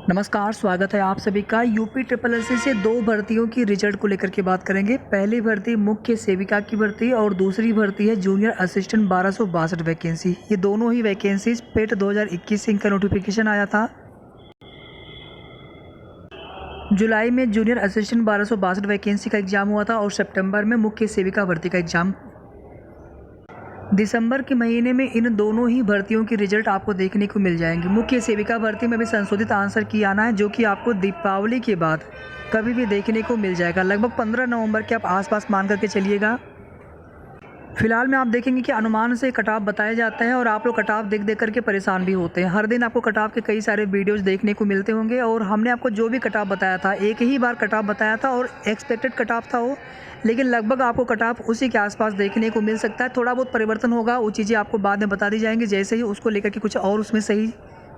नमस्कार, स्वागत है आप सभी का। यूपी ट्रिपल एससी से दो भर्तियों की रिजल्ट को लेकर के बात करेंगे। पहली भर्ती मुख्य सेविका की भर्ती और दूसरी भर्ती है जूनियर असिस्टेंट 1262 वैकेंसी। ये दोनों ही वैकेंसीज पेट 2021 से इनका नोटिफिकेशन आया था। जुलाई में जूनियर असिस्टेंट 1262 वैकेंसी का एग्ज़ाम हुआ था और सितंबर में मुख्य सेविका भर्ती का एग्ज़ाम। दिसंबर के महीने में इन दोनों ही भर्तियों की रिजल्ट आपको देखने को मिल जाएंगी। मुख्य सेविका भर्ती में भी संशोधित आंसर की आना है, जो कि आपको दीपावली के बाद कभी भी देखने को मिल जाएगा। लगभग 15 नवंबर के आप आसपास मान करके चलिएगा। फिलहाल में आप देखेंगे कि अनुमान से कट ऑफ बताए जाते हैं और आप लोग कट ऑफ देख देख करके परेशान भी होते हैं। हर दिन आपको कट ऑफ के कई सारे वीडियोस देखने को मिलते होंगे और हमने आपको जो भी कट ऑफ बताया था, एक ही बार कट ऑफ बताया था और एक्सपेक्टेड कट ऑफ था वो, लेकिन लगभग आपको कट ऑफ उसी के आसपास देखने को मिल सकता है। थोड़ा बहुत परिवर्तन होगा, वो चीज़ें आपको बाद में बता दी जाएंगी जैसे ही उसको लेकर के कुछ और उसमें सही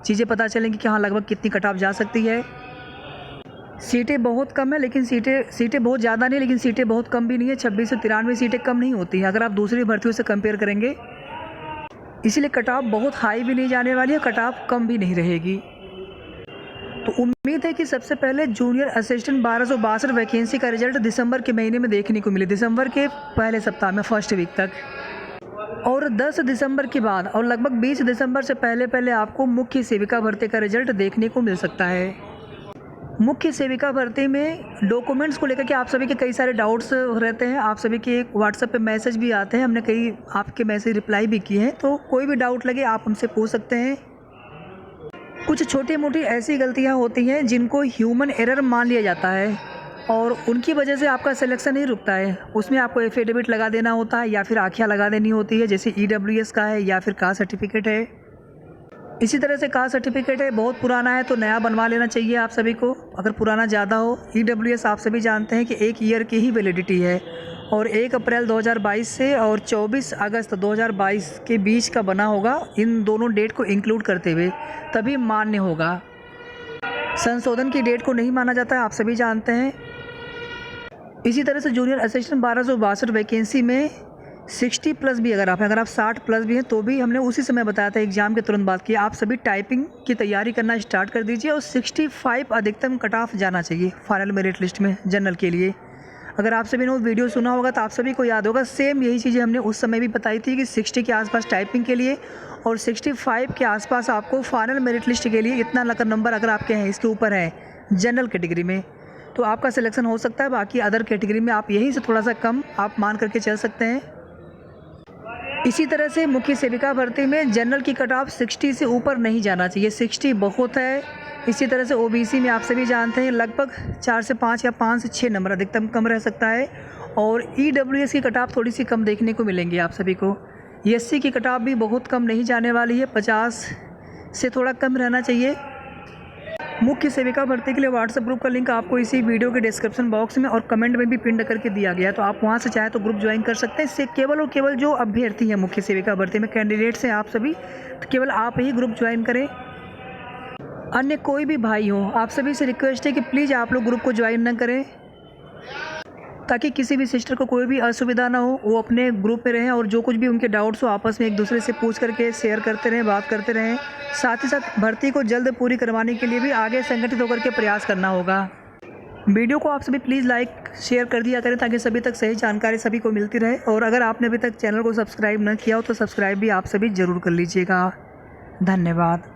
चीज़ें पता चलेंगी कि हाँ लगभग कितनी कट ऑफ जा सकती है। सीटें बहुत कम है, लेकिन सीटें बहुत ज़्यादा नहीं, लेकिन सीटें बहुत कम भी नहीं है। 26 से 93 सीटें कम नहीं होती हैं अगर आप दूसरी भर्तियों से कंपेयर करेंगे। इसीलिए कट ऑफ बहुत हाई भी नहीं जाने वाली है, कट ऑफ कम भी नहीं रहेगी। तो उम्मीद है कि सबसे पहले जूनियर असिस्टेंट 1262 वैकेंसी का रिजल्ट दिसंबर के महीने में देखने को मिले, दिसंबर के पहले सप्ताह में, फर्स्ट वीक तक। और 10 दिसंबर के बाद और लगभग 20 दिसंबर से पहले पहले आपको मुख्य सेविका भर्ती का रिजल्ट देखने को मिल सकता है। मुख्य सेविका भर्ती में डॉक्यूमेंट्स को लेकर के आप सभी के कई सारे डाउट्स रहते हैं। आप सभी के व्हाट्सएप पे मैसेज भी आते हैं, हमने कई आपके मैसेज रिप्लाई भी किए हैं। तो कोई भी डाउट लगे आप हमसे पूछ सकते हैं। कुछ छोटी मोटी ऐसी गलतियां होती हैं जिनको ह्यूमन एरर मान लिया जाता है और उनकी वजह से आपका सिलेक्शन नहीं रुकता है। उसमें आपको एफिडेविट लगा देना होता है या फिर आँखियाँ लगा देनी होती है, जैसे EWS का है या फिर कास्ट सर्टिफिकेट है। इसी तरह से कास्ट सर्टिफिकेट है, बहुत पुराना है तो नया बनवा लेना चाहिए आप सभी को, अगर पुराना ज़्यादा हो। EWS आप सभी जानते हैं कि 1 ईयर की ही वैलिडिटी है और 1 अप्रैल 2022 से और 24 अगस्त 2022 के बीच का बना होगा। इन दोनों डेट को इंक्लूड करते हुए तभी मान्य होगा। संशोधन की डेट को नहीं माना जाता है, आप सभी जानते हैं। इसी तरह से जूनियर असिस्टेंट 1262 वैकेंसी में 60 प्लस भी अगर आप 60 प्लस भी हैं तो भी हमने उसी समय बताया था एग्ज़ाम के तुरंत बाद कि आप सभी टाइपिंग की तैयारी करना स्टार्ट कर दीजिए और 65 अधिकतम कट ऑफ जाना चाहिए फाइनल मेरिट लिस्ट में जनरल के लिए। अगर आप सभी ने वो वीडियो सुना होगा तो आप सभी को याद होगा, सेम यही चीज़ें हमने उस समय भी बताई थी कि 60 के आसपास टाइपिंग के लिए और 65 के आसपास आपको फाइनल मेरिट लिस्ट के लिए इतना नंबर अगर आपके हैं, इसके ऊपर है जनरल कैटेगरी में, तो आपका सिलेक्शन हो सकता है। बाकी अदर कैटेगरी में आप यहीं से थोड़ा सा कम आप मान करके चल सकते हैं। इसी तरह से मुख्य सेविका भर्ती में जनरल की कट ऑफ 60 से ऊपर नहीं जाना चाहिए, 60 बहुत है। इसी तरह से OBC में आप सभी जानते हैं लगभग 4 से 5 या 5 से 6 नंबर अधिकतम कम रह सकता है और EWS की कट ऑफ थोड़ी सी कम देखने को मिलेंगी आप सभी को। SC की कट ऑफ भी बहुत कम नहीं जाने वाली है, 50 से थोड़ा कम रहना चाहिए। मुख्य सेविका भर्ती के लिए व्हाट्सएप ग्रुप का लिंक आपको इसी वीडियो के डिस्क्रिप्शन बॉक्स में और कमेंट में भी पिन करके दिया गया है, तो आप वहां से चाहे तो ग्रुप ज्वाइन कर सकते हैं। इससे केवल और केवल जो अभ्यर्थी हैं मुख्य सेविका भर्ती में, कैंडिडेट्स हैं आप सभी, तो केवल आप ही ग्रुप ज्वाइन करें। अन्य कोई भी भाई हो, आप सभी से रिक्वेस्ट है कि प्लीज़ आप लोग ग्रुप को ज्वाइन न करें, ताकि किसी भी सिस्टर को कोई भी असुविधा ना हो, वो अपने ग्रुप में रहें और जो कुछ भी उनके डाउट्स हो आपस में एक दूसरे से पूछ करके शेयर करते रहें, बात करते रहें। साथ ही साथ भर्ती को जल्द पूरी करवाने के लिए भी आगे संगठित होकर के प्रयास करना होगा। वीडियो को आप सभी प्लीज़ लाइक शेयर कर दिया करें ताकि सभी तक सही जानकारी सभी को मिलती रहे। और अगर आपने अभी तक चैनल को सब्सक्राइब न किया हो तो सब्सक्राइब भी आप सभी ज़रूर कर लीजिएगा। धन्यवाद।